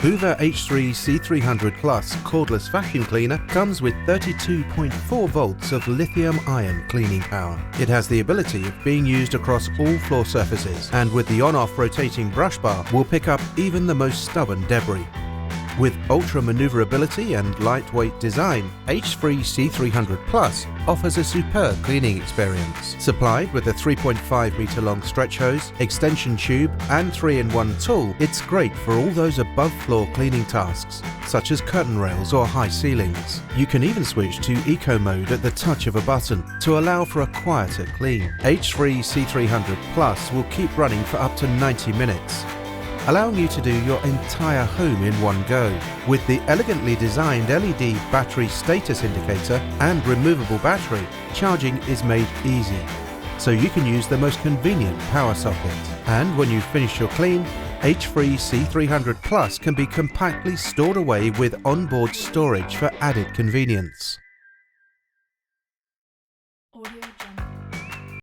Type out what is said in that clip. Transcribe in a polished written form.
Hoover H3C300 Plus cordless vacuum cleaner comes with 32.4 volts of lithium-ion cleaning power. It has the ability of being used across all floor surfaces, and with the on-off rotating brush bar will pick up even the most stubborn debris. With ultra maneuverability and lightweight design, H3C300 Plus offers a superb cleaning experience. Supplied with a 3.5 meter long stretch hose, extension tube and 3-in-1 tool, it's great for all those above floor cleaning tasks, such as curtain rails or high ceilings. You can even switch to eco mode at the touch of a button to allow for a quieter clean. H3C300 Plus will keep running for up to 90 minutes. Allowing you to do your entire home in one go. With the elegantly designed LED battery status indicator and removable battery, charging is made easy, so you can use the most convenient power socket. And when you finish your clean, H3C300 Plus can be compactly stored away with onboard storage for added convenience. Audio Jungle.